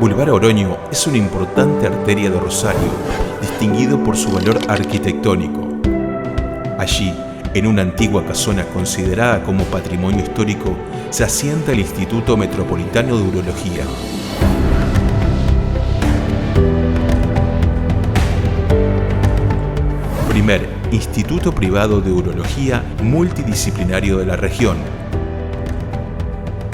Boulevard Oroño es una importante arteria de Rosario, distinguido por su valor arquitectónico. Allí, en una antigua casona considerada como patrimonio histórico, se asienta el Instituto Metropolitano de Urología. Primer instituto privado de urología multidisciplinario de la región.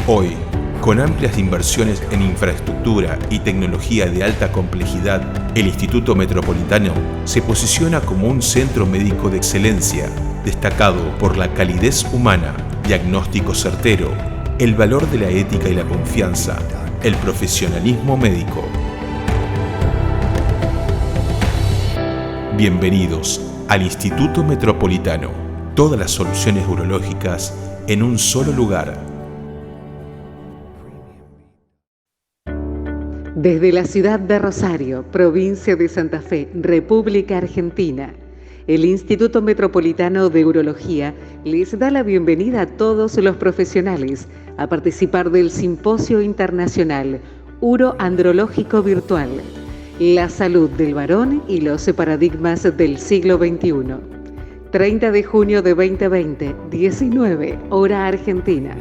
Hoy, con amplias inversiones en infraestructura y tecnología de alta complejidad, el Instituto Metropolitano se posiciona como un centro médico de excelencia, destacado por la calidez humana, diagnóstico certero, el valor de la ética y la confianza, el profesionalismo médico. Bienvenidos al Instituto Metropolitano. Todas las soluciones urológicas en un solo lugar. Desde la ciudad de Rosario, provincia de Santa Fe, República Argentina, el Instituto Metropolitano de Urología les da la bienvenida a todos los profesionales a participar del Simposio Internacional Uroandrológico Virtual, la salud del varón y los paradigmas del siglo XXI. 30 de junio de 2020, 19, hora argentina.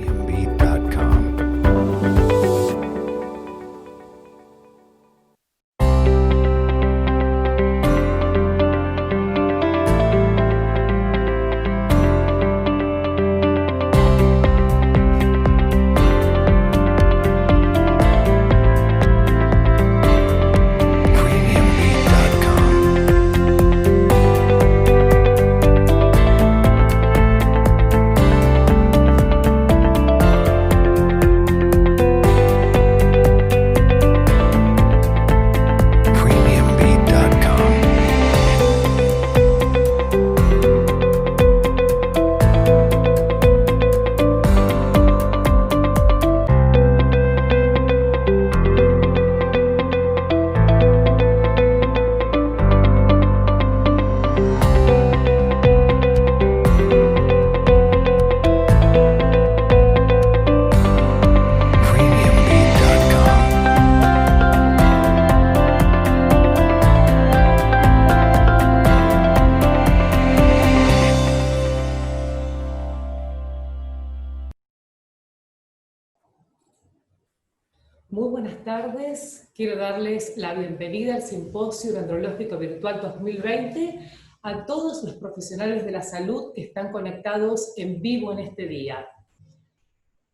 Muy buenas tardes, quiero darles la bienvenida al Simposio Uroandrológico Virtual 2020 a todos los profesionales de la salud que están conectados en vivo en este día.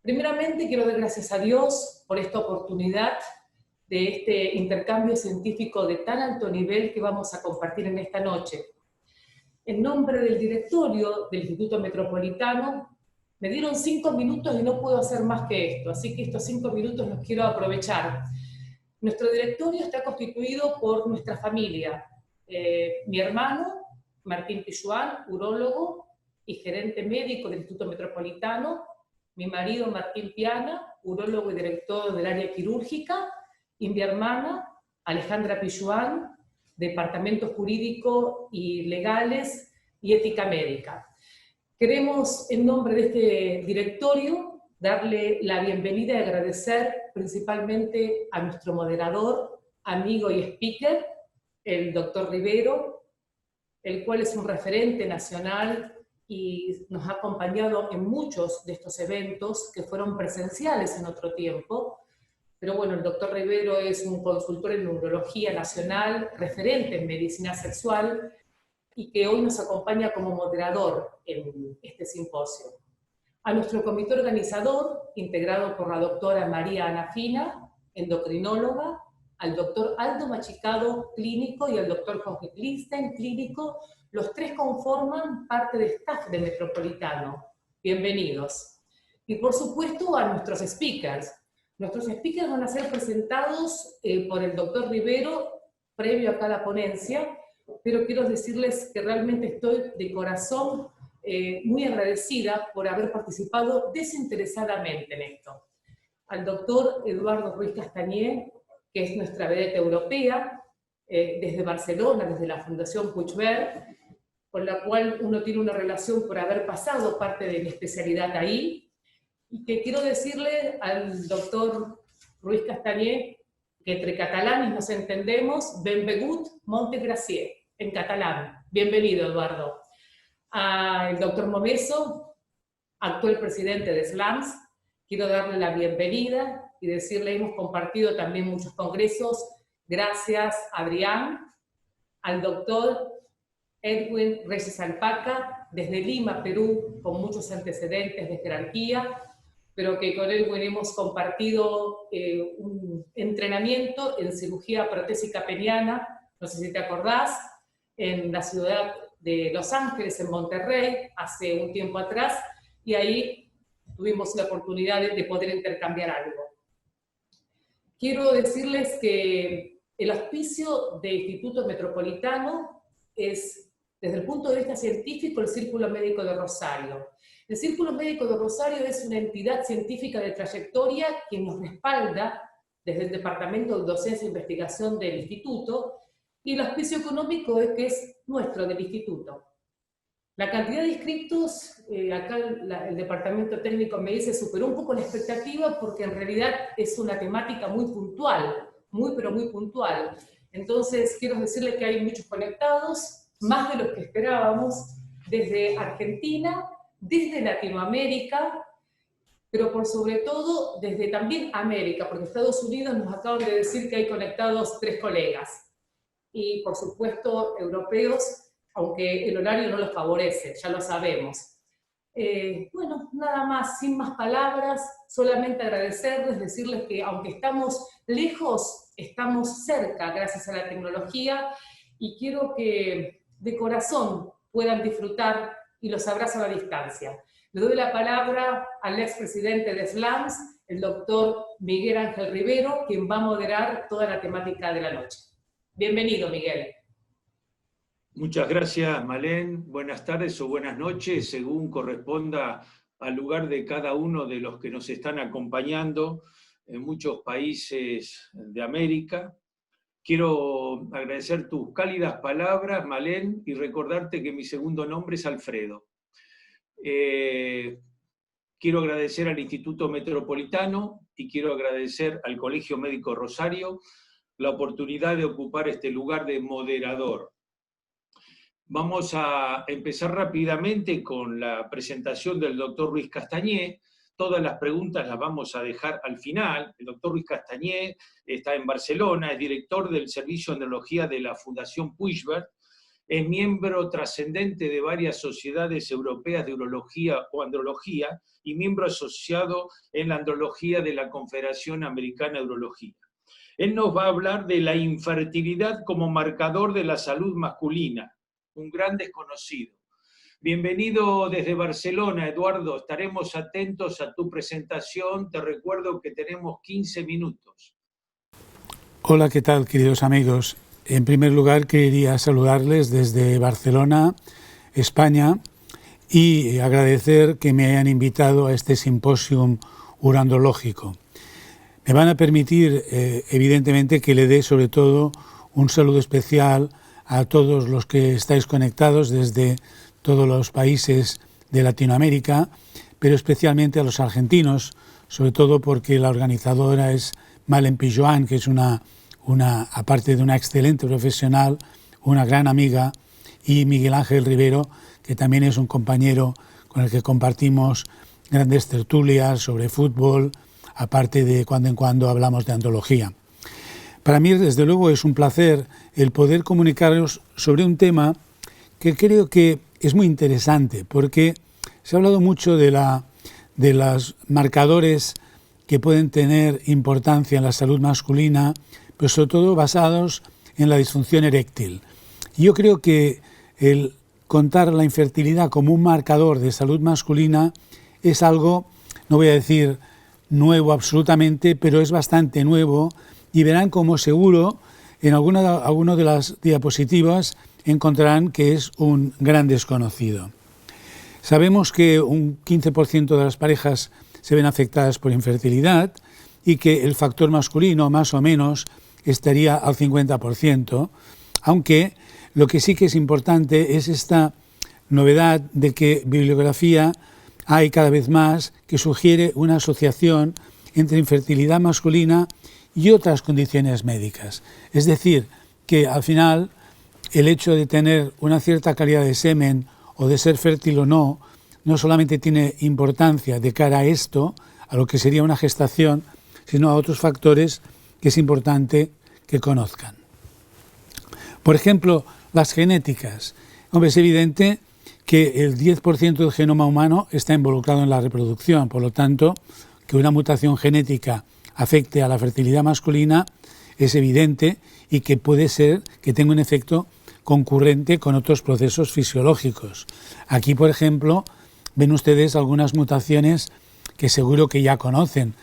Primeramente quiero dar gracias a Dios por esta oportunidad de este intercambio científico de tan alto nivel que vamos a compartir en esta noche. En nombre del directorio del Instituto Metropolitano, me dieron 5 minutos y no puedo hacer más que esto, así que estos 5 minutos los quiero aprovechar. Nuestro directorio está constituido por nuestra familia. Mi hermano, Martín Pijuan, urólogo y gerente médico del Instituto Metropolitano, mi marido, Martín Piana, urólogo y director del área quirúrgica, y mi hermana, Alejandra Pijuan, Departamento Jurídico y Legales y Ética Médica. Queremos, en nombre de este directorio, darle la bienvenida y agradecer principalmente a nuestro moderador, amigo y speaker, el doctor Rivero, el cual es un referente nacional y nos ha acompañado en muchos de estos eventos que fueron presenciales en otro tiempo. Pero bueno, el doctor Rivero es un consultor en urología nacional, referente en medicina sexual, y que hoy nos acompaña como moderador en este simposio. A nuestro comité organizador, integrado por la doctora María Ana Fina, endocrinóloga, al doctor Aldo Machicado, clínico, y al doctor Jorge Klistein, clínico, los tres conforman parte del staff de Metropolitano. Bienvenidos. Y por supuesto a nuestros speakers. Nuestros speakers van a ser presentados por el doctor Rivero, previo a cada ponencia, pero quiero decirles que realmente estoy de corazón muy agradecida por haber participado desinteresadamente en esto. Al doctor Eduardo Ruiz Castañé, que es nuestra vedette europea, desde Barcelona, desde la Fundación Puigverd, con la cual uno tiene una relación por haber pasado parte de mi especialidad ahí, y que quiero decirle al doctor Ruiz Castañé que entre catalanes nos entendemos, benvingut Montegracier, en catalán. Bienvenido, Eduardo. Al doctor Momeso, actual presidente de SLAMS, quiero darle la bienvenida y decirle, hemos compartido también muchos congresos. Gracias, Adrián. Al doctor Edwin Reyes Alpaca, desde Lima, Perú, con muchos antecedentes de jerarquía, pero que con Edwin hemos compartido un entrenamiento en cirugía protésica peniana, no sé si te acordás, en la ciudad de Los Ángeles, en Monterrey, hace un tiempo atrás, y ahí tuvimos la oportunidad de poder intercambiar algo. Quiero decirles que el auspicio del Instituto Metropolitano es, desde el punto de vista científico, el Círculo Médico de Rosario. El Círculo Médico de Rosario es una entidad científica de trayectoria que nos respalda desde el Departamento de Docencia e Investigación del Instituto, y el auspicio económico es que es nuestro, del Instituto. La cantidad de inscritos, acá el Departamento Técnico me dice, superó un poco la expectativa porque en realidad es una temática muy puntual, pero muy puntual. Entonces, quiero decirles que hay muchos conectados, más de los que esperábamos, desde Argentina, desde Latinoamérica, pero por sobre todo desde también América, porque Estados Unidos nos acaban de decir que hay conectados 3 colegas. Y por supuesto europeos, aunque el horario no los favorece, ya lo sabemos. Bueno, nada más, sin más palabras, solamente agradecerles, decirles que aunque estamos lejos, estamos cerca gracias a la tecnología, y quiero que de corazón puedan disfrutar y los abrazo a la distancia. Le doy la palabra al expresidente de SLAMS, el doctor Miguel Ángel Rivero, quien va a moderar toda la temática de la noche. Bienvenido, Miguel. Muchas gracias, Malén. Buenas tardes o buenas noches, según corresponda al lugar de cada uno de los que nos están acompañando en muchos países de América. Quiero agradecer tus cálidas palabras, Malén, y recordarte que mi segundo nombre es Alfredo. Quiero agradecer al Instituto Metropolitano y quiero agradecer al Colegio Médico Rosario la oportunidad de ocupar este lugar de moderador. Vamos a empezar rápidamente con la presentación del doctor Ruiz Castañé. Todas las preguntas las vamos a dejar al final. El doctor Ruiz Castañé está en Barcelona, es director del Servicio de Andrología de la Fundación Puigvert, es miembro trascendente de varias sociedades europeas de urología o andrología y miembro asociado en la andrología de la Confederación Americana de Urología. Él nos va a hablar de la infertilidad como marcador de la salud masculina, un gran desconocido. Bienvenido desde Barcelona, Eduardo. Estaremos atentos a tu presentación. Te recuerdo que tenemos 15 minutos. Hola, ¿qué tal, queridos amigos? En primer lugar, quería saludarles desde Barcelona, España, y agradecer que me hayan invitado a este simposium urandológico. Me van a permitir, evidentemente, que le dé sobre todo un saludo especial a todos los que estáis conectados desde todos los países de Latinoamérica, pero especialmente a los argentinos, sobre todo porque la organizadora es Malén Pilloan, que es aparte de una excelente profesional, una gran amiga, y Miguel Ángel Rivero, que también es un compañero con el que compartimos grandes tertulias sobre fútbol, aparte de cuando en cuando hablamos de andrología. Para mí, desde luego, es un placer el poder comunicaros sobre un tema que creo que es muy interesante, porque se ha hablado mucho de los marcadores que pueden tener importancia en la salud masculina, pero sobre todo basados en la disfunción eréctil. Y yo creo que el contar la infertilidad como un marcador de salud masculina es algo, no voy a decir nuevo absolutamente, pero es bastante nuevo, y verán como seguro en alguna de las diapositivas encontrarán que es un gran desconocido. Sabemos que un 15% de las parejas se ven afectadas por infertilidad y que el factor masculino más o menos estaría al 50%, aunque lo que sí que es importante es esta novedad de que bibliografía hay cada vez más que sugiere una asociación entre infertilidad masculina y otras condiciones médicas. Es decir, que al final el hecho de tener una cierta calidad de semen o de ser fértil o no, no solamente tiene importancia de cara a esto, a lo que sería una gestación, sino a otros factores que es importante que conozcan. Por ejemplo, las genéticas. Hombre, es evidente que el 10% del genoma humano está involucrado en la reproducción, por lo tanto, que una mutación genética afecte a la fertilidad masculina es evidente y que puede ser que tenga un efecto concurrente con otros procesos fisiológicos. Aquí, por ejemplo, ven ustedes algunas mutaciones que seguro que ya conocen.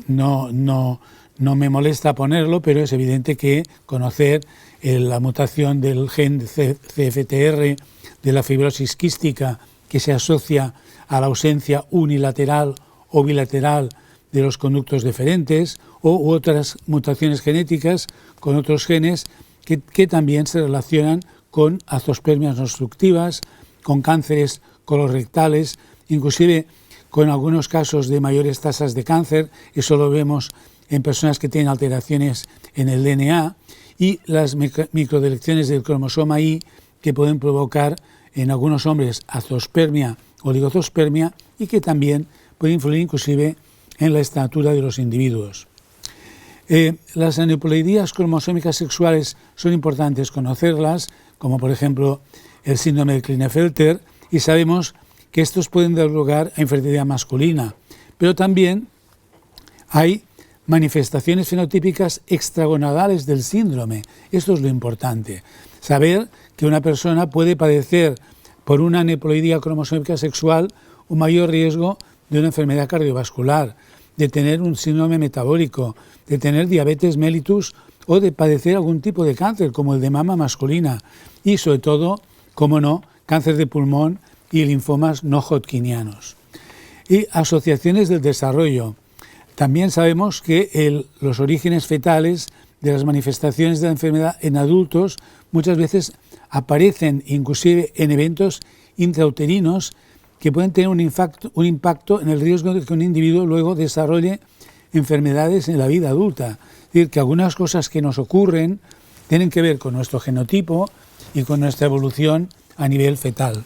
No me molesta ponerlo, pero es evidente que conocer la mutación del gen CFTR, de la fibrosis quística, que se asocia a la ausencia unilateral o bilateral de los conductos deferentes, u otras mutaciones genéticas con otros genes que también se relacionan con azospermias obstructivas, con cánceres colorectales, inclusive con algunos casos de mayores tasas de cáncer. Eso lo vemos en personas que tienen alteraciones en el DNA, y las microdeleciones del cromosoma Y, que pueden provocar en algunos hombres azospermia o oligozospermia, y que también pueden influir inclusive en la estatura de los individuos. Las aneuploidías cromosómicas sexuales son importantes conocerlas, como por ejemplo el síndrome de Klinefelter, y sabemos que estos pueden dar lugar a infertilidad masculina, pero también hay manifestaciones fenotípicas extragonadales del síndrome. Esto es lo importante, saber que una persona puede padecer por una aneuploidía cromosómica sexual un mayor riesgo de una enfermedad cardiovascular, de tener un síndrome metabólico, de tener diabetes mellitus o de padecer algún tipo de cáncer como el de mama masculina y sobre todo, como no, cáncer de pulmón y linfomas no hodgkinianos. Y asociaciones del desarrollo. También sabemos que los orígenes fetales de las manifestaciones de la enfermedad en adultos muchas veces aparecen inclusive en eventos intrauterinos que pueden tener un impacto en el riesgo de que un individuo luego desarrolle enfermedades en la vida adulta. Es decir, que algunas cosas que nos ocurren tienen que ver con nuestro genotipo y con nuestra evolución a nivel fetal.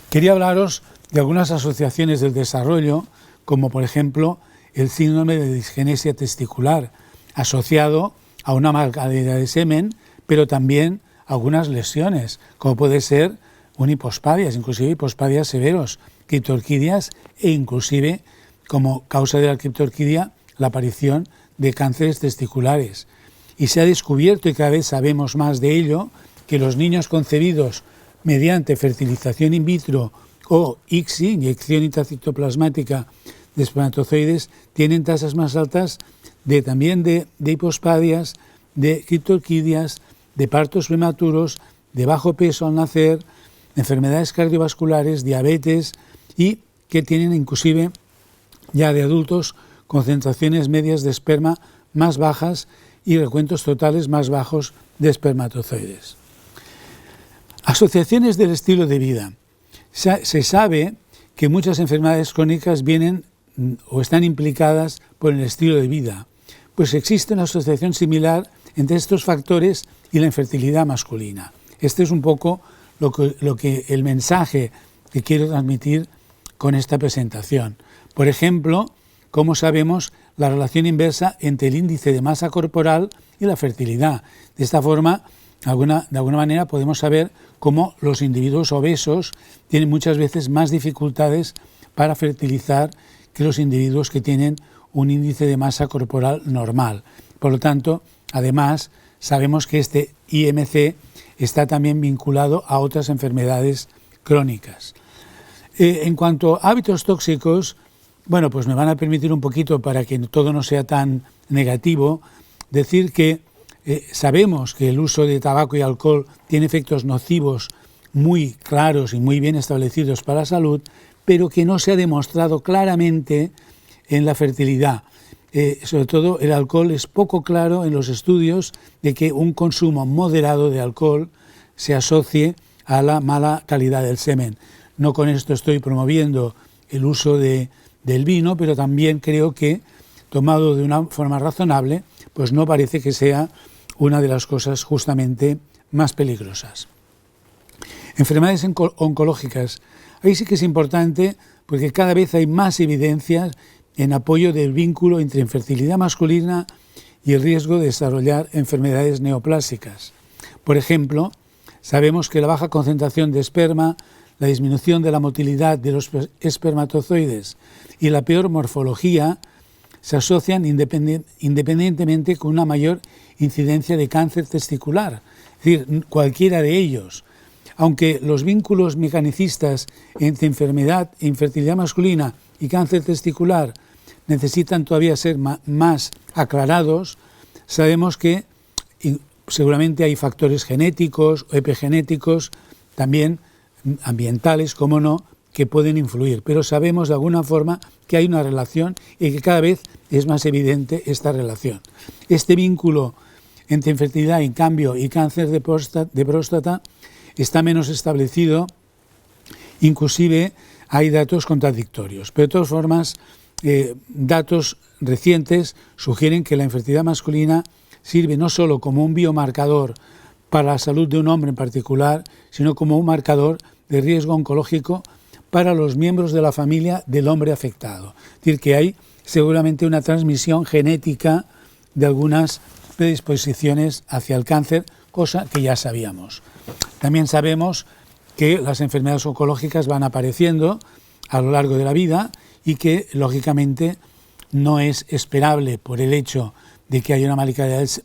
Quería hablaros de algunas asociaciones del desarrollo, como por ejemplo el síndrome de disgenesia testicular, asociado a una mala calidad de semen, pero también algunas lesiones, como puede ser hipospadias, inclusive hipospadias severos, criptorquidias e inclusive como causa de la criptorquidia la aparición de cánceres testiculares. Y se ha descubierto, y cada vez sabemos más de ello, que los niños concebidos mediante fertilización in vitro o ICSI, inyección intracitoplasmática de espermatozoides, tienen tasas más altas también de hipospadias, de criptorquidias, de partos prematuros, de bajo peso al nacer, enfermedades cardiovasculares, diabetes, y que tienen inclusive ya de adultos concentraciones medias de esperma más bajas y recuentos totales más bajos de espermatozoides. Asociaciones del estilo de vida. Se sabe que muchas enfermedades crónicas vienen o están implicadas por el estilo de vida, pues existe una asociación similar entre estos factores y la infertilidad masculina. Este es un poco lo que el mensaje que quiero transmitir con esta presentación. Por ejemplo, como sabemos, la relación inversa entre el índice de masa corporal y la fertilidad. De esta forma, de alguna manera podemos saber cómo los individuos obesos tienen muchas veces más dificultades para fertilizar que los individuos que tienen un índice de masa corporal normal. Por lo tanto, además, sabemos que este IMC está también vinculado a otras enfermedades crónicas. En cuanto a hábitos tóxicos, bueno, pues me van a permitir un poquito, para que todo no sea tan negativo, decir que sabemos que el uso de tabaco y alcohol tiene efectos nocivos muy claros y muy bien establecidos para la salud, pero que no se ha demostrado claramente en la fertilidad. Sobre todo el alcohol es poco claro en los estudios de que un consumo moderado de alcohol se asocie a la mala calidad del semen. No con esto estoy promoviendo el uso del vino, pero también creo que tomado de una forma razonable, pues no parece que sea una de las cosas justamente más peligrosas. Enfermedades oncológicas. Ahí sí que es importante porque cada vez hay más evidencias en apoyo del vínculo entre infertilidad masculina y el riesgo de desarrollar enfermedades neoplásicas. Por ejemplo, sabemos que la baja concentración de esperma, la disminución de la motilidad de los espermatozoides y la peor morfología se asocian independientemente con una mayor incidencia de cáncer testicular, es decir, cualquiera de ellos. Aunque los vínculos mecanicistas entre enfermedad e infertilidad masculina y cáncer testicular necesitan todavía ser más aclarados, sabemos que seguramente hay factores genéticos o epigenéticos, también ambientales, como no, que pueden influir, pero sabemos de alguna forma que hay una relación y que cada vez es más evidente esta relación. Este vínculo entre infertilidad, en cambio, y cáncer de próstata está menos establecido, inclusive hay datos contradictorios, pero de todas formas, datos recientes sugieren que la infertilidad masculina sirve no solo como un biomarcador para la salud de un hombre en particular, sino como un marcador de riesgo oncológico para los miembros de la familia del hombre afectado. Es decir, que hay seguramente una transmisión genética de algunas predisposiciones hacia el cáncer, cosa que ya sabíamos. También sabemos que las enfermedades oncológicas van apareciendo a lo largo de la vida y que, lógicamente, no es esperable por el hecho de que haya una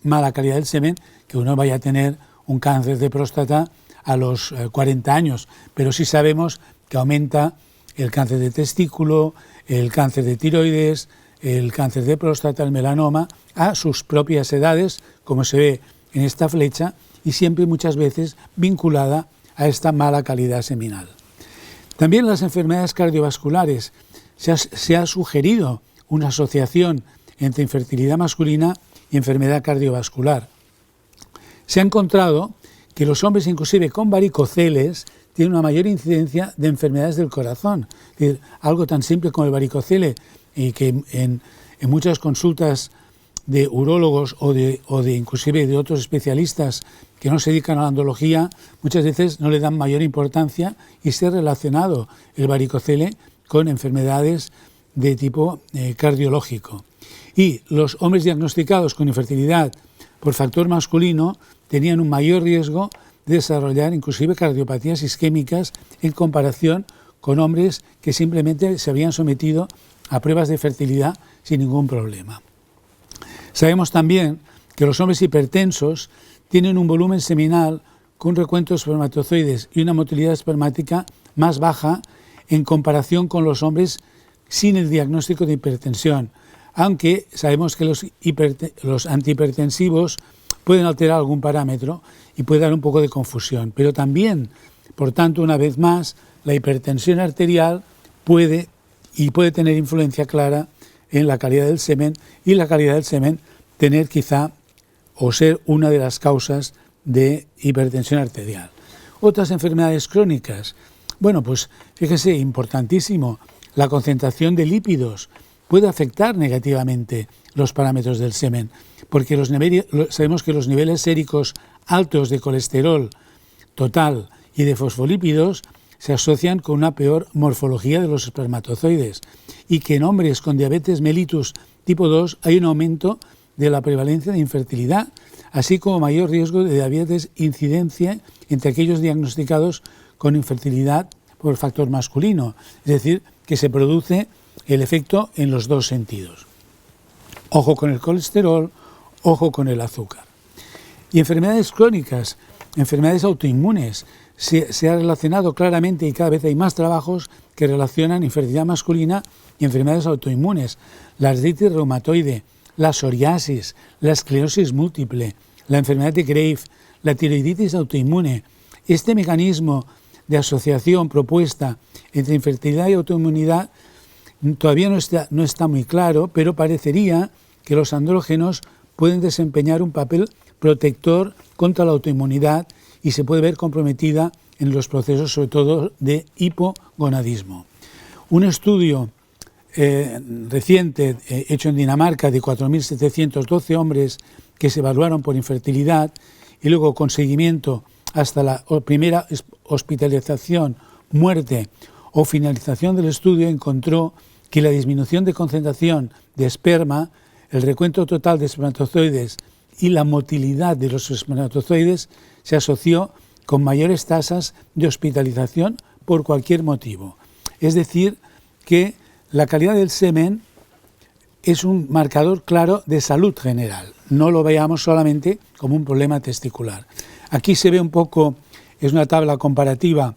mala calidad del semen que uno vaya a tener un cáncer de próstata a los 40 años, pero sí sabemos que aumenta el cáncer de testículo, el cáncer de tiroides, el cáncer de próstata, el melanoma, a sus propias edades, como se ve en esta flecha, y siempre muchas veces vinculada a esta mala calidad seminal. También las enfermedades cardiovasculares. Se ha sugerido una asociación entre infertilidad masculina y enfermedad cardiovascular. Se ha encontrado que los hombres, inclusive con varicoceles, tienen una mayor incidencia de enfermedades del corazón. Es decir, algo tan simple como el varicocele, y que en muchas consultas de urólogos o de inclusive de otros especialistas que no se dedican a la andrología, muchas veces no le dan mayor importancia y se ha relacionado el varicocele con enfermedades de tipo cardiológico. Y los hombres diagnosticados con infertilidad por factor masculino tenían un mayor riesgo de desarrollar inclusive cardiopatías isquémicas en comparación con hombres que simplemente se habían sometido a pruebas de fertilidad sin ningún problema. Sabemos también que los hombres hipertensos tienen un volumen seminal con recuento de espermatozoides y una motilidad espermática más baja en comparación con los hombres sin el diagnóstico de hipertensión, aunque sabemos que los antihipertensivos pueden alterar algún parámetro y puede dar un poco de confusión, pero también, por tanto, una vez más, la hipertensión arterial puede tener influencia clara en la calidad del semen, y la calidad del semen tener quizá o ser una de las causas de hipertensión arterial. Otras enfermedades crónicas, bueno, pues fíjese, importantísimo, la concentración de lípidos puede afectar negativamente los parámetros del semen, porque sabemos que los niveles séricos altos de colesterol total y de fosfolípidos se asocian con una peor morfología de los espermatozoides, y que en hombres con diabetes mellitus tipo 2 hay un aumento de la prevalencia de infertilidad, así como mayor riesgo de diabetes incidencia entre aquellos diagnosticados con infertilidad por factor masculino, es decir, que se produce el efecto en los dos sentidos. Ojo con el colesterol, ojo con el azúcar. Y enfermedades crónicas, enfermedades autoinmunes, se ha relacionado claramente, y cada vez hay más trabajos que relacionan infertilidad masculina y enfermedades autoinmunes, la artritis reumatoide, la psoriasis, la esclerosis múltiple, la enfermedad de Graves, la tiroiditis autoinmune. Este mecanismo de asociación propuesta entre infertilidad y autoinmunidad todavía no está muy claro, pero parecería que los andrógenos pueden desempeñar un papel protector contra la autoinmunidad y se puede ver comprometida en los procesos, sobre todo, de hipogonadismo. Un estudio reciente hecho en Dinamarca de 4.712 hombres que se evaluaron por infertilidad y luego con seguimiento hasta la primera hospitalización, muerte o finalización del estudio, encontró que la disminución de concentración de esperma, el recuento total de espermatozoides y la motilidad de los espermatozoides se asoció con mayores tasas de hospitalización por cualquier motivo. Es decir, que la calidad del semen es un marcador claro de salud general. No lo veamos solamente como un problema testicular. Aquí se ve un poco, es una tabla comparativa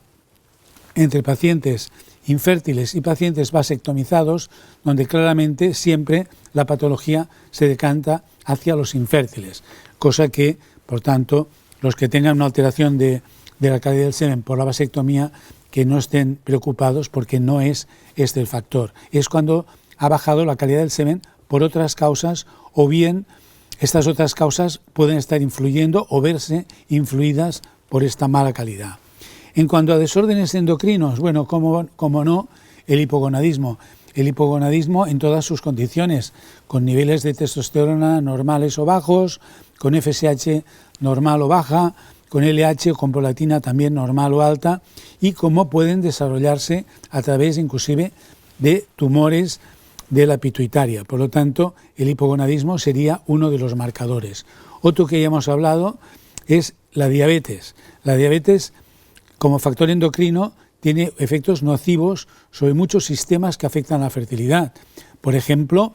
entre pacientes infértiles y pacientes vasectomizados, donde claramente siempre la patología se decanta hacia los infértiles, cosa que, por tanto, los que tengan una alteración de la calidad del semen por la vasectomía, que no estén preocupados porque no es este el factor. Es cuando ha bajado la calidad del semen por otras causas, o bien estas otras causas pueden estar influyendo o verse influidas por esta mala calidad. En cuanto a desórdenes endocrinos, bueno, como no, el hipogonadismo. El hipogonadismo en todas sus condiciones, con niveles de testosterona normales o bajos, con FSH normal o baja, con LH o con prolactina también normal o alta, y cómo pueden desarrollarse a través inclusive de tumores de la pituitaria. Por lo tanto, el hipogonadismo sería uno de los marcadores. Otro que ya hemos hablado es la diabetes. La diabetes, como factor endocrino, tiene efectos nocivos sobre muchos sistemas que afectan a la fertilidad. Por ejemplo,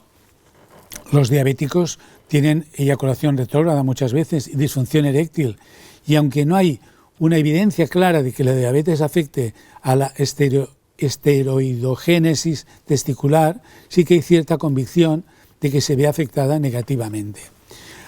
los diabéticos tienen eyaculación retrógrada muchas veces y disfunción eréctil. Y aunque no hay una evidencia clara de que la diabetes afecte a la esteroidogénesis testicular, sí que hay cierta convicción de que se ve afectada negativamente.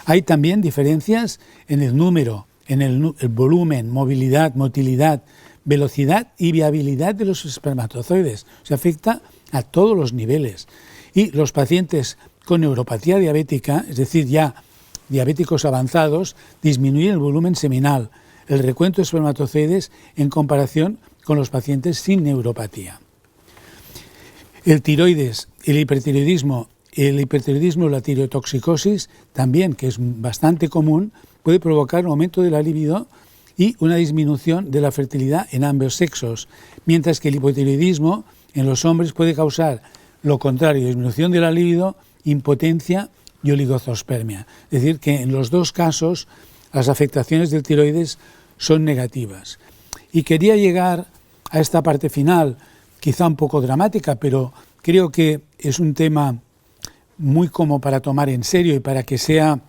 Hay también diferencias en el número, en el volumen, movilidad, motilidad, velocidad y viabilidad de los espermatozoides. Se afecta a todos los niveles. Y los pacientes con neuropatía diabética, es decir, ya diabéticos avanzados, disminuyen el volumen seminal, el recuento de espermatozoides en comparación con los pacientes sin neuropatía. El tiroides, el hipertiroidismo o la tirotoxicosis también, que es bastante común, puede provocar un aumento de la libido y una disminución de la fertilidad en ambos sexos, mientras que el hipotiroidismo en los hombres puede causar lo contrario, disminución de la libido, impotencia y oligozospermia. Es decir, que en los dos casos las afectaciones del tiroides son negativas. Y quería llegar a esta parte final, quizá un poco dramática, pero creo que es un tema muy como para tomar en serio y para que sea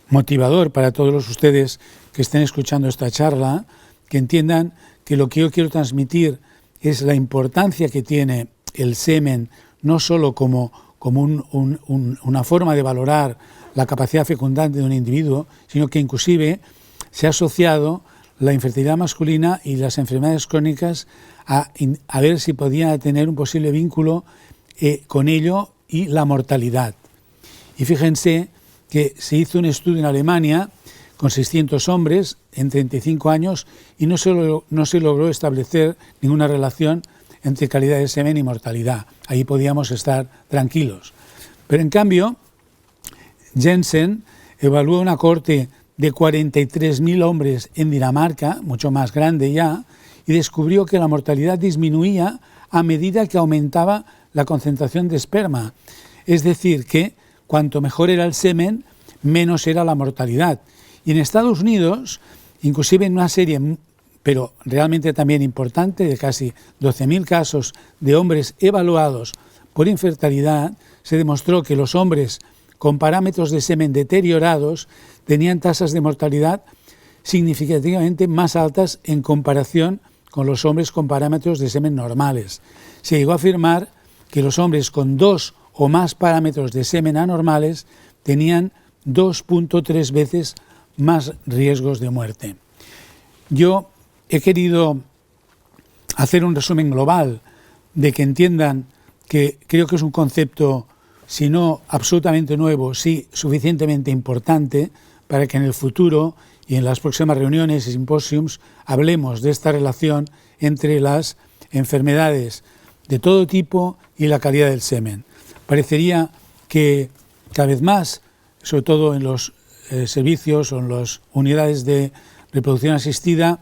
motivador para todos ustedes que estén escuchando esta charla, que entiendan que lo que yo quiero transmitir es la importancia que tiene el semen, no solo como una forma de valorar la capacidad fecundante de un individuo, sino que inclusive se ha asociado la infertilidad masculina y las enfermedades crónicas a ver si podía tener un posible vínculo con ello y la mortalidad. Y fíjense que se hizo un estudio en Alemania con 600 hombres en 35 años y no se logró establecer ninguna relación entre calidad de semen y mortalidad. Ahí podíamos estar tranquilos. Pero en cambio, Jensen evaluó una cohorte de 43.000 hombres en Dinamarca, mucho más grande ya, y descubrió que la mortalidad disminuía a medida que aumentaba la concentración de esperma. Es decir, que cuanto mejor era el semen, menos era la mortalidad. Y en Estados Unidos, inclusive en una serie, pero realmente también importante, de casi 12.000 casos de hombres evaluados por infertilidad, se demostró que los hombres con parámetros de semen deteriorados tenían tasas de mortalidad significativamente más altas en comparación con los hombres con parámetros de semen normales. Se llegó a afirmar que los hombres con 2 o más parámetros de semen anormales tenían 2.3 veces más riesgos de muerte. Yo he querido hacer un resumen global de que entiendan que creo que es un concepto, si no absolutamente nuevo, sí suficientemente importante para que en el futuro y en las próximas reuniones y simposiums hablemos de esta relación entre las enfermedades de todo tipo y la calidad del semen. Parecería que cada vez más, sobre todo en los servicios o en las unidades de reproducción asistida,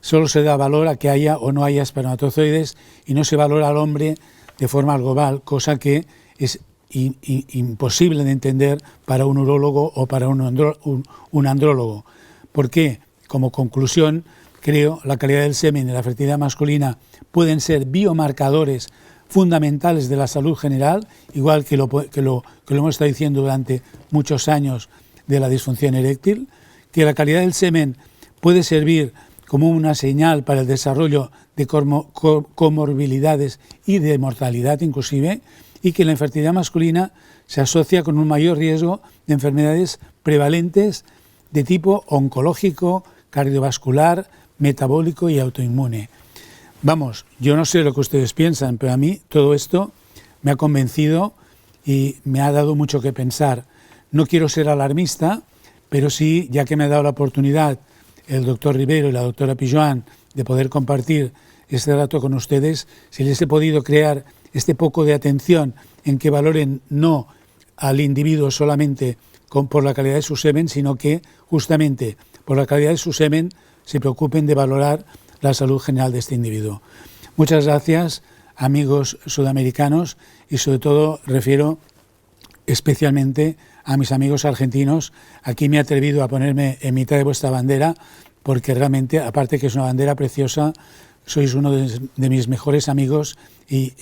solo se da valor a que haya o no haya espermatozoides y no se valora al hombre de forma global, cosa que es imposible de entender para un urólogo o para un andrólogo. ¿Por qué? Como conclusión, creo la calidad del semen y la fertilidad masculina pueden ser biomarcadores fundamentales de la salud general, igual que lo hemos estado diciendo durante muchos años de la disfunción eréctil, que la calidad del semen puede servir como una señal para el desarrollo de comorbilidades y de mortalidad inclusive, y que la infertilidad masculina se asocia con un mayor riesgo de enfermedades prevalentes de tipo oncológico, cardiovascular, metabólico y autoinmune. Vamos, yo no sé lo que ustedes piensan, pero a mí todo esto me ha convencido y me ha dado mucho que pensar. No quiero ser alarmista, pero sí, ya que me ha dado la oportunidad el doctor Rivero y la doctora Pijoan de poder compartir este rato con ustedes, si les he podido crear este poco de atención en que valoren no al individuo solamente por la calidad de su semen, sino que justamente por la calidad de su semen se preocupen de valorar la salud general de este individuo. Muchas gracias, amigos sudamericanos, y sobre todo refiero especialmente a mis amigos argentinos. Aquí me he atrevido a ponerme en mitad de vuestra bandera porque realmente, aparte que es una bandera preciosa, sois uno de mis mejores amigos y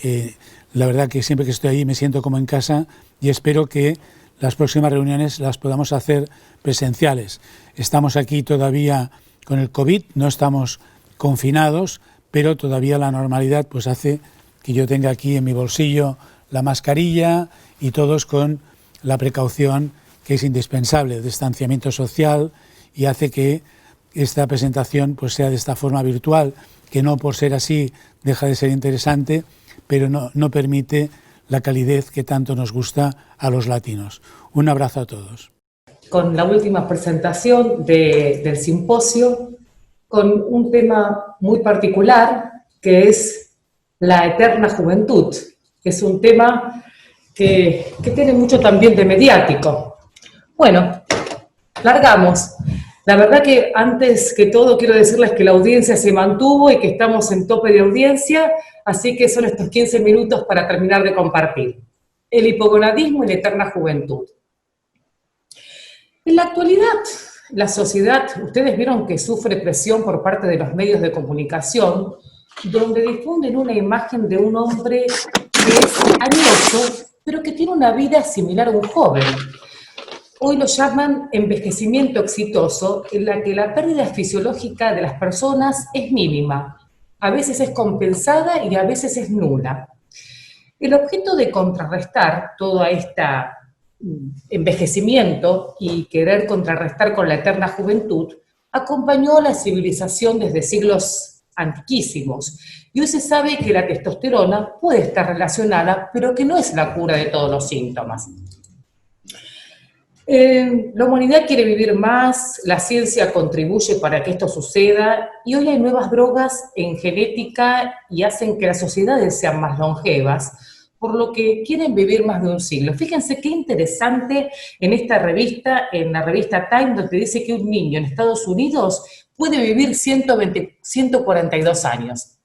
la verdad que siempre que estoy ahí me siento como en casa y espero que las próximas reuniones las podamos hacer presenciales. Estamos aquí todavía con el COVID, no estamos confinados, pero todavía la normalidad pues hace que yo tenga aquí en mi bolsillo la mascarilla y todos con la precaución que es indispensable, el distanciamiento social, y hace que esta presentación pues sea de esta forma virtual, que no por ser así deja de ser interesante, pero no permite la calidez que tanto nos gusta a los latinos. Un abrazo a todos. Con la última presentación del simposio, con un tema muy particular, que es la eterna juventud, que es un tema que tiene mucho también de mediático. Bueno, largamos. La verdad que antes que todo quiero decirles que la audiencia se mantuvo y que estamos en tope de audiencia, así que son estos 15 minutos para terminar de compartir. El hipogonadismo y la eterna juventud. En la actualidad, la sociedad, ustedes vieron que sufre presión por parte de los medios de comunicación, donde difunden una imagen de un hombre que es añoso, pero que tiene una vida similar a un joven. Hoy lo llaman envejecimiento exitoso, en la que la pérdida fisiológica de las personas es mínima, a veces es compensada y a veces es nula. El objeto de contrarrestar todo este envejecimiento y querer contrarrestar con la eterna juventud acompañó a la civilización desde siglos antiquísimos. Y hoy se sabe que la testosterona puede estar relacionada, pero que no es la cura de todos los síntomas. La humanidad quiere vivir más, la ciencia contribuye para que esto suceda, y hoy hay nuevas drogas en genética y hacen que las sociedades sean más longevas, por lo que quieren vivir más de un siglo. Fíjense qué interesante en esta revista, en la revista Time, donde dice que un niño en Estados Unidos puede vivir 142 años.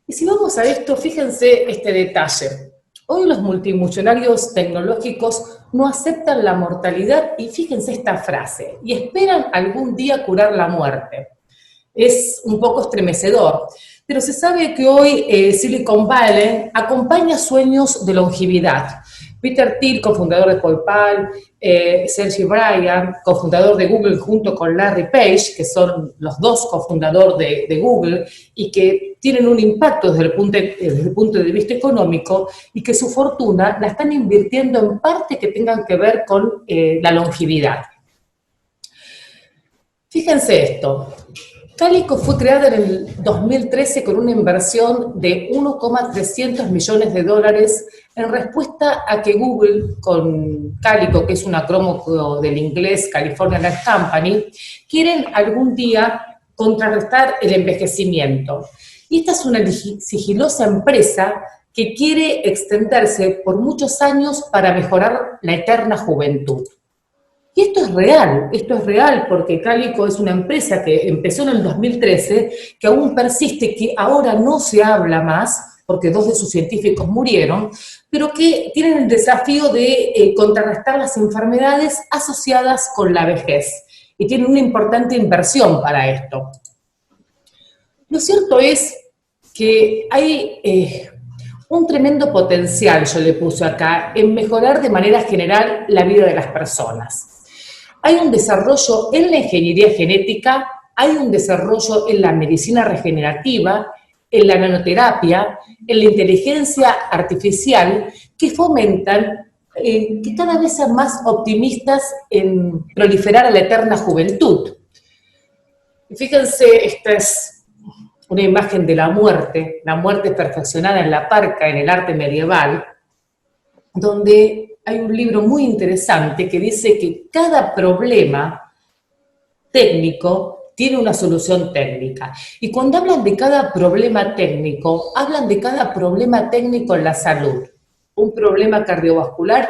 Y si vamos a esto, fíjense este detalle. Hoy los multimillonarios tecnológicos no aceptan la mortalidad y fíjense esta frase, y esperan algún día curar la muerte. Es un poco estremecedor, pero se sabe que hoy Silicon Valley acompaña sueños de longevidad. Peter Thiel, cofundador de PayPal, Sergey Brin, cofundador de Google, junto con Larry Page, que son los dos cofundadores de Google, y que tienen un impacto desde el punto de vista económico, y que su fortuna la están invirtiendo en parte que tengan que ver con la longevidad. Fíjense esto. Calico fue creada en el 2013 con una inversión de 1,300 millones de dólares en respuesta a que Google, con Calico, que es un acrónimo del inglés California Life Company, quieren algún día contrarrestar el envejecimiento. Y esta es una sigilosa empresa que quiere extenderse por muchos años para mejorar la eterna juventud. Y esto es real porque Calico es una empresa que empezó en el 2013, que aún persiste, que ahora no se habla más, porque 2 de sus científicos murieron, pero que tienen el desafío de contrarrestar las enfermedades asociadas con la vejez, y tienen una importante inversión para esto. Lo cierto es que hay un tremendo potencial, yo le puse acá, en mejorar de manera general la vida de las personas. Hay un desarrollo en la ingeniería genética, hay un desarrollo en la medicina regenerativa, en la nanoterapia, en la inteligencia artificial, que fomentan que cada vez sean más optimistas en proliferar a la eterna juventud. Y fíjense, esta es una imagen de la muerte perfeccionada en la parca, en el arte medieval, donde hay un libro muy interesante que dice que cada problema técnico tiene una solución técnica. Y cuando hablan de cada problema técnico, hablan de cada problema técnico en la salud. Un problema cardiovascular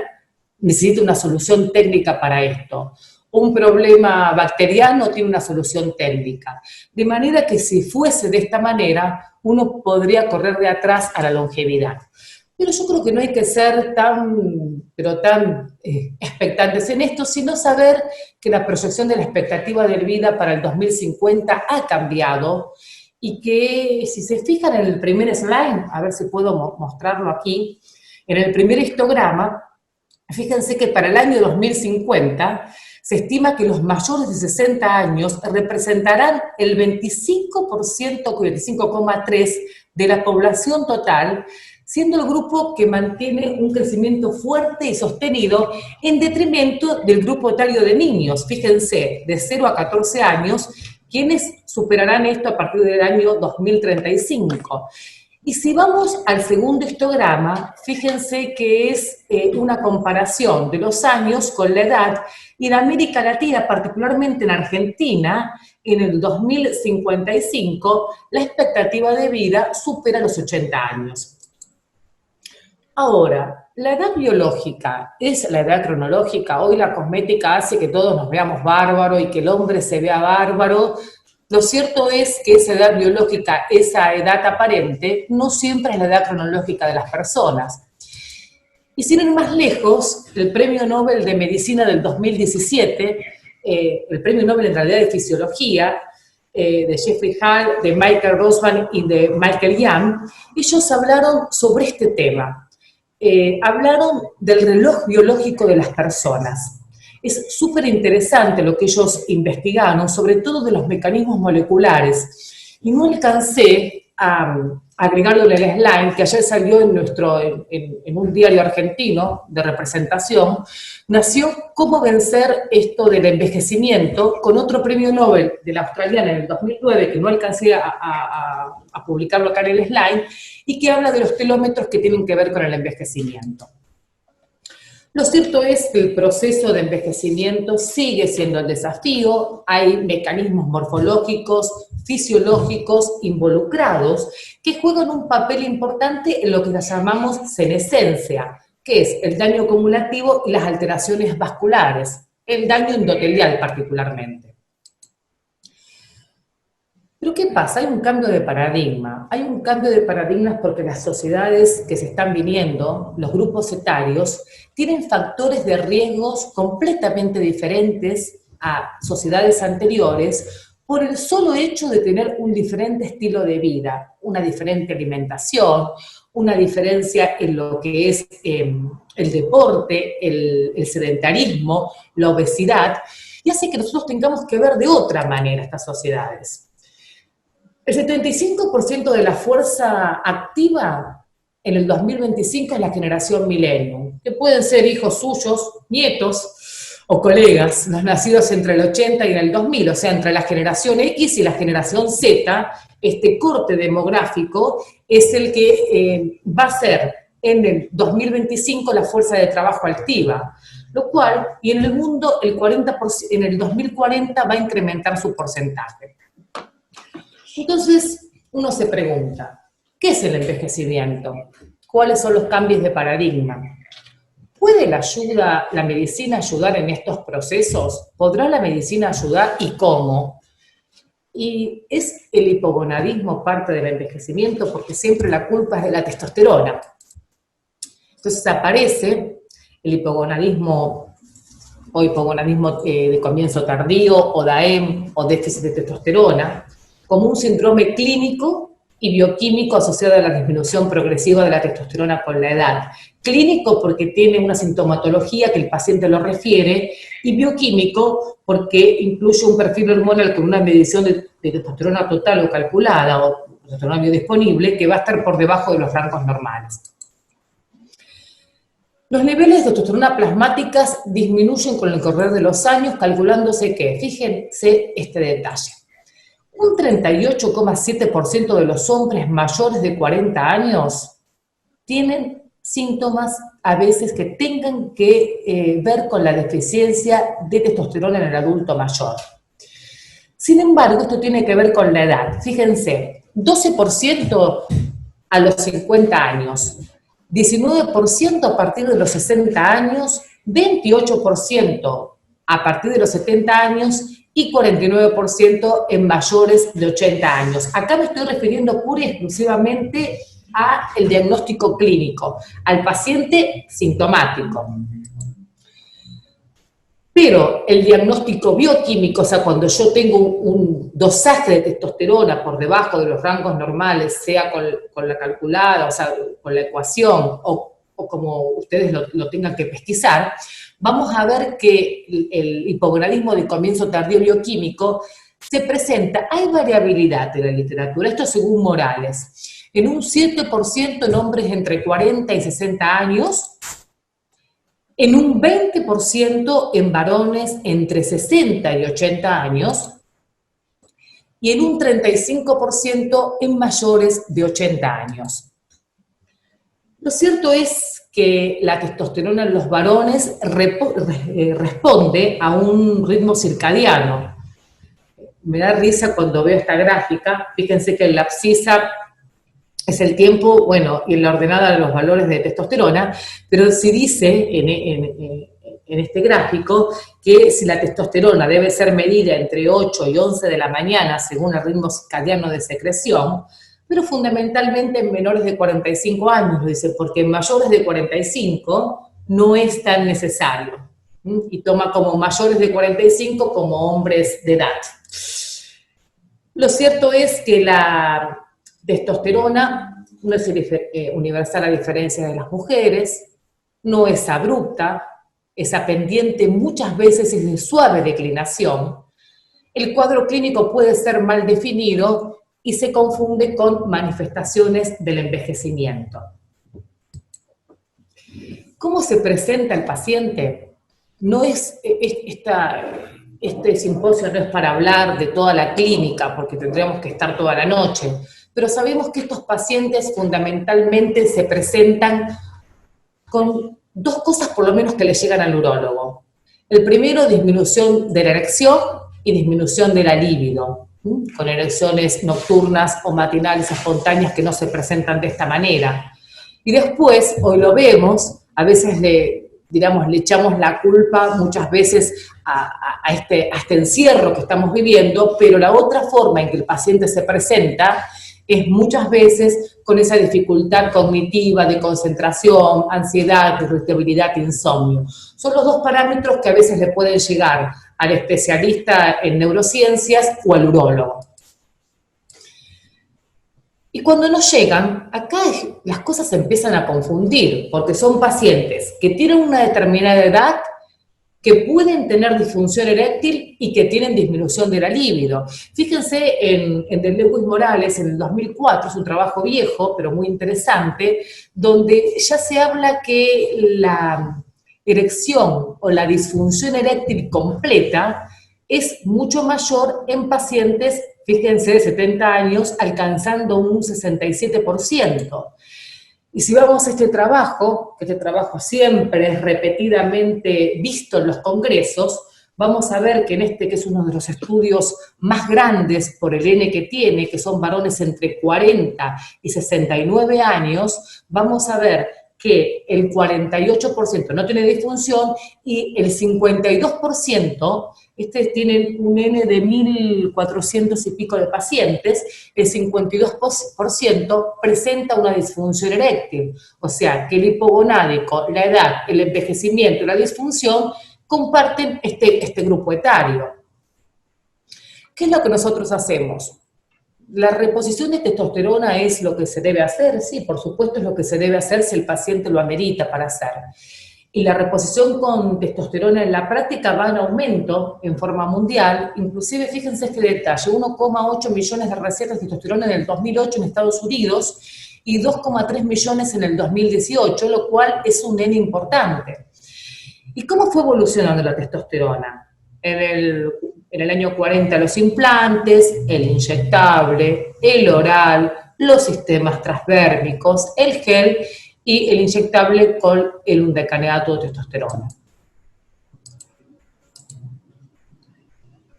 necesita una solución técnica para esto. Un problema bacteriano tiene una solución técnica. De manera que si fuese de esta manera, uno podría correr de atrás a la longevidad. Pero yo creo que no hay que ser tan expectantes en esto, sino saber que la proyección de la expectativa de vida para el 2050 ha cambiado y que, si se fijan en el primer slide, a ver si puedo mostrarlo aquí, en el primer histograma, fíjense que para el año 2050 se estima que los mayores de 60 años representarán el 25,3% de la población total, siendo el grupo que mantiene un crecimiento fuerte y sostenido en detrimento del grupo etario de niños, fíjense, de 0 a 14 años, quienes superarán esto a partir del año 2035. Y si vamos al segundo histograma, fíjense que es una comparación de los años con la edad, y en América Latina, particularmente en Argentina, en el 2055, la expectativa de vida supera los 80 años. Ahora, la edad biológica es la edad cronológica. Hoy la cosmética hace que todos nos veamos bárbaros y que el hombre se vea bárbaro. Lo cierto es que esa edad biológica, esa edad aparente, no siempre es la edad cronológica de las personas. Y sin ir más lejos, el Premio Nobel de Medicina del 2017, el Premio Nobel en realidad de Fisiología, de Jeffrey Hall, de Michael Rosman y de Michael Young, ellos hablaron sobre este tema. Hablaron del reloj biológico de las personas. Es súper interesante lo que ellos investigaron, sobre todo de los mecanismos moleculares. Y no alcancé a agregarlo en el slide, que ayer salió en un diario argentino de representación, nació Cómo vencer esto del envejecimiento, con otro premio Nobel de la australiana en el 2009, que no alcancé a publicarlo acá en el slide, y que habla de los telómetros que tienen que ver con el envejecimiento. Lo cierto es que el proceso de envejecimiento sigue siendo el desafío, hay mecanismos morfológicos, fisiológicos involucrados que juegan un papel importante en lo que llamamos senescencia, que es el daño acumulativo y las alteraciones vasculares, el daño endotelial particularmente. Pero ¿qué pasa? Hay un cambio de paradigma. Hay un cambio de paradigmas porque las sociedades que se están viniendo, los grupos etarios, tienen factores de riesgos completamente diferentes a sociedades anteriores por el solo hecho de tener un diferente estilo de vida, una diferente alimentación, una diferencia en lo que es el deporte, el sedentarismo, la obesidad, y hace que nosotros tengamos que ver de otra manera estas sociedades. El 75% de la fuerza activa en el 2025 es la generación millennium, que pueden ser hijos suyos, nietos o colegas, los nacidos entre el 80 y el 2000, o sea, entre la generación X y la generación Z. Este corte demográfico es el que va a ser en el 2025 la fuerza de trabajo activa, lo cual, y en el mundo, el 40%, en el 2040 va a incrementar su porcentaje. Entonces, uno se pregunta, ¿qué es el envejecimiento? ¿Cuáles son los cambios de paradigma? ¿Puede la medicina ayudar en estos procesos? ¿Podrá la medicina ayudar y cómo? Y es el hipogonadismo parte del envejecimiento porque siempre la culpa es de la testosterona. Entonces aparece el hipogonadismo o hipogonadismo de comienzo tardío o DAEM o déficit de testosterona como un síndrome clínico y bioquímico asociado a la disminución progresiva de la testosterona con la edad. Clínico porque tiene una sintomatología que el paciente lo refiere, y bioquímico porque incluye un perfil hormonal con una medición de testosterona total o calculada, o testosterona biodisponible, que va a estar por debajo de los rangos normales. Los niveles de testosterona plasmáticas disminuyen con el correr de los años, calculándose que, fíjense este detalle, un 38,7% de los hombres mayores de 40 años tienen síntomas a veces que tengan que ver con la deficiencia de testosterona en el adulto mayor. Sin embargo, esto tiene que ver con la edad. Fíjense, 12% a los 50 años, 19% a partir de los 60 años, 28% a partir de los 70 años y 49% en mayores de 80 años. Acá me estoy refiriendo pura y exclusivamente al diagnóstico clínico, al paciente sintomático. Pero el diagnóstico bioquímico, o sea, cuando yo tengo un dosaje de testosterona por debajo de los rangos normales, sea con la calculada, o sea, con la ecuación, o como ustedes lo tengan que pesquisar, vamos a ver que el hipogonadismo de comienzo tardío bioquímico se presenta, hay variabilidad en la literatura, esto según Morales, en un 7% en hombres entre 40 y 60 años, en un 20% en varones entre 60 y 80 años, y en un 35% en mayores de 80 años. Lo cierto es que la testosterona en los varones responde a un ritmo circadiano. Me da risa cuando veo esta gráfica, fíjense que la abscisa es el tiempo, bueno, y en la ordenada de los valores de testosterona, pero si dice en este gráfico que si la testosterona debe ser medida entre 8 y 11 de la mañana según el ritmo circadiano de secreción, pero fundamentalmente en menores de 45 años, lo dice, porque en mayores de 45 no es tan necesario, y toma como mayores de 45 como hombres de edad. Lo cierto es que la testosterona no es universal a diferencia de las mujeres, no es abrupta, es pendiente, muchas veces es de suave declinación. El cuadro clínico puede ser mal definido y se confunde con manifestaciones del envejecimiento. ¿Cómo se presenta el paciente? No es este simposio no es para hablar de toda la clínica, porque tendríamos que estar toda la noche, pero sabemos que estos pacientes fundamentalmente se presentan con dos cosas por lo menos que le llegan al urólogo. El primero, disminución de la erección y disminución de la libido, con erecciones nocturnas o matinales espontáneas que no se presentan de esta manera. Y después, hoy lo vemos, a veces le echamos la culpa muchas veces a este encierro que estamos viviendo, pero la otra forma en que el paciente se presenta es muchas veces con esa dificultad cognitiva de concentración, ansiedad, irritabilidad, insomnio. Son los dos parámetros que a veces le pueden llegar al especialista en neurociencias o al urólogo. Y cuando nos llegan, acá las cosas se empiezan a confundir, porque son pacientes que tienen una determinada edad, que pueden tener disfunción eréctil y que tienen disminución de la libido. Fíjense en de Lewis Morales, en el 2004, es un trabajo viejo, pero muy interesante, donde ya se habla que la erección o la disfunción eréctil completa es mucho mayor en pacientes, fíjense, de 70 años, alcanzando un 67%. Y si vamos a este trabajo, que este trabajo siempre es repetidamente visto en los congresos, vamos a ver que en este, que es uno de los estudios más grandes por el N que tiene, que son varones entre 40 y 69 años, vamos a ver que el 48% no tiene disfunción y el 52%, tienen un N de 1.400 y pico de pacientes, el 52% presenta una disfunción eréctil, o sea, que el hipogonádico, la edad, el envejecimiento y la disfunción comparten este grupo etario. ¿Qué es lo que nosotros hacemos? ¿La reposición de testosterona es lo que se debe hacer? Sí, por supuesto es lo que se debe hacer si el paciente lo amerita para hacer. Y la reposición con testosterona en la práctica va en aumento en forma mundial, inclusive fíjense este detalle, 1,8 millones de recetas de testosterona en el 2008 en Estados Unidos y 2,3 millones en el 2018, lo cual es un N importante. ¿Y cómo fue evolucionando la testosterona? En el año 40 los implantes, el inyectable, el oral, los sistemas transdérmicos, el gel y el inyectable con el undecaneato de testosterona.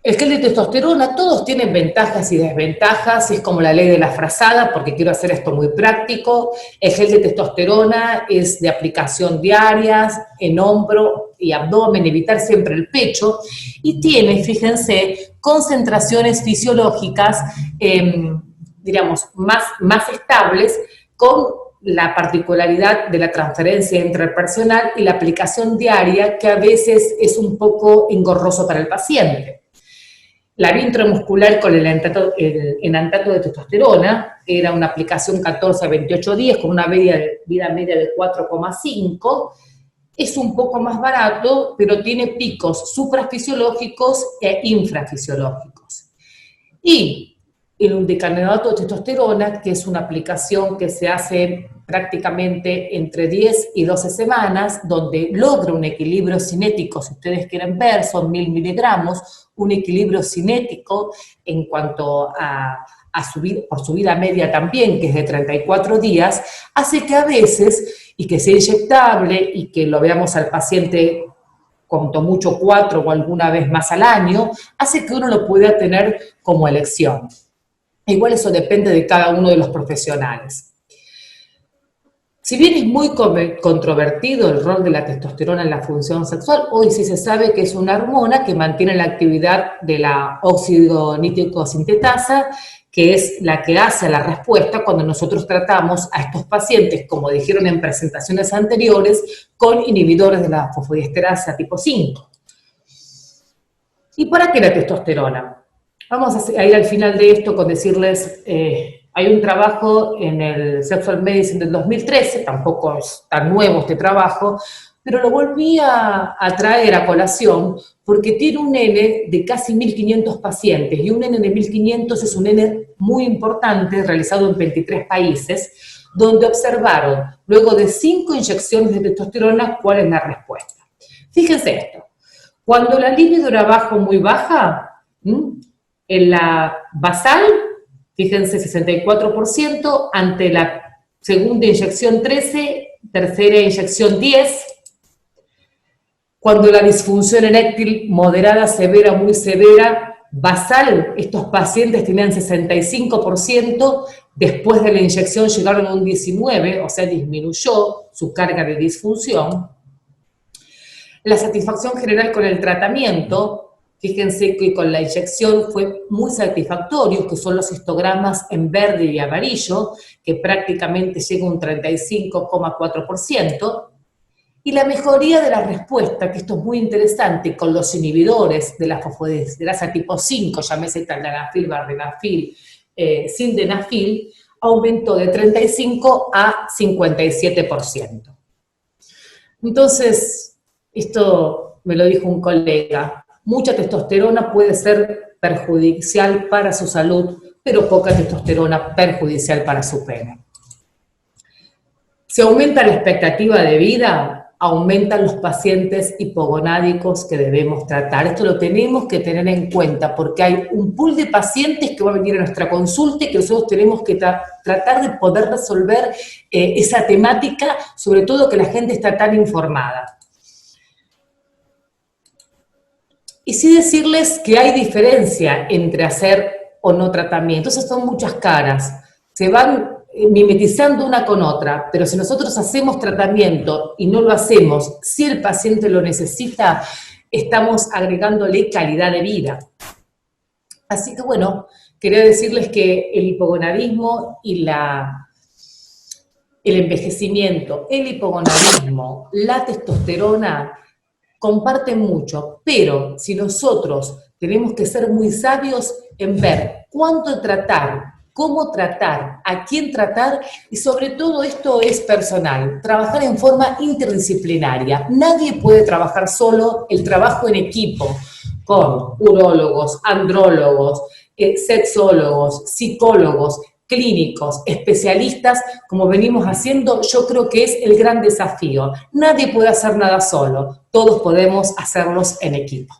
El gel de testosterona, todos tienen ventajas y desventajas, es como la ley de la frazada, porque quiero hacer esto muy práctico. El gel de testosterona es de aplicación diaria, en hombro y abdomen, evitar siempre el pecho, y tiene, fíjense, concentraciones fisiológicas, diríamos, más estables, con la particularidad de la transferencia intrapersonal y la aplicación diaria, que a veces es un poco engorroso para el paciente. La vía intramuscular con el enantato de testosterona era una aplicación 14 a 28 días con una vida media de 4,5. Es un poco más barato, pero tiene picos suprafisiológicos e infrafisiológicos. Y el undecaneato de testosterona, que es una aplicación que se hace prácticamente entre 10 y 12 semanas, donde logra un equilibrio cinético, si ustedes quieren ver, son 1000 miligramos, un equilibrio cinético en cuanto por su vida media también, que es de 34 días, hace que a veces, y que sea inyectable, y que lo veamos al paciente cuanto mucho 4 o alguna vez más al año, hace que uno lo pueda tener como elección. Igual eso depende de cada uno de los profesionales. Si bien es muy controvertido el rol de la testosterona en la función sexual, hoy sí se sabe que es una hormona que mantiene la actividad de la óxido nítrico sintetasa, que es la que hace la respuesta cuando nosotros tratamos a estos pacientes, como dijeron en presentaciones anteriores, con inhibidores de la fosfodiesterasa tipo 5. ¿Y para qué la testosterona? Vamos a ir al final de esto con decirles... hay un trabajo en el Sexual Medicine del 2013, tampoco es tan nuevo este trabajo, pero lo volví a traer a colación porque tiene un N de casi 1.500 pacientes, y un N de 1.500 es un N muy importante, realizado en 23 países, donde observaron, luego de 5 inyecciones de testosterona, cuál es la respuesta. Fíjense esto, cuando la libido era muy baja, en la basal, fíjense, 64%, ante la segunda inyección 13, tercera inyección 10. Cuando la disfunción eréctil moderada, severa, muy severa, basal, estos pacientes tenían 65%, después de la inyección llegaron a un 19%, o sea, disminuyó su carga de disfunción. La satisfacción general con el tratamiento, fíjense que con la inyección fue muy satisfactorio, que son los histogramas en verde y amarillo, que prácticamente llega a un 35,4%, y la mejoría de la respuesta, que esto es muy interesante, con los inhibidores de la fosfodiesterasa tipo 5, llámese taldanafil, vardenafil, sildenafil, aumentó de 35 a 57%. Entonces, esto me lo dijo un colega, mucha testosterona puede ser perjudicial para su salud, pero poca testosterona perjudicial para su pene. Si aumenta la expectativa de vida, aumentan los pacientes hipogonádicos que debemos tratar. Esto lo tenemos que tener en cuenta porque hay un pool de pacientes que va a venir a nuestra consulta y que nosotros tenemos que tratar de poder resolver esa temática, sobre todo que la gente está tan informada. Y sí decirles que hay diferencia entre hacer o no tratamiento. Entonces son muchas caras, se van mimetizando una con otra, pero si nosotros hacemos tratamiento y no lo hacemos si el paciente lo necesita, estamos agregándole calidad de vida. Así que bueno, quería decirles que el hipogonadismo y el envejecimiento, el hipogonadismo, la testosterona, comparten mucho, pero si nosotros tenemos que ser muy sabios en ver cuánto tratar, cómo tratar, a quién tratar, y sobre todo esto es personal, trabajar en forma interdisciplinaria. Nadie puede trabajar solo, el trabajo en equipo, con urólogos, andrólogos, sexólogos, psicólogos, clínicos, especialistas, como venimos haciendo, yo creo que es el gran desafío. Nadie puede hacer nada solo, todos podemos hacerlos en equipo.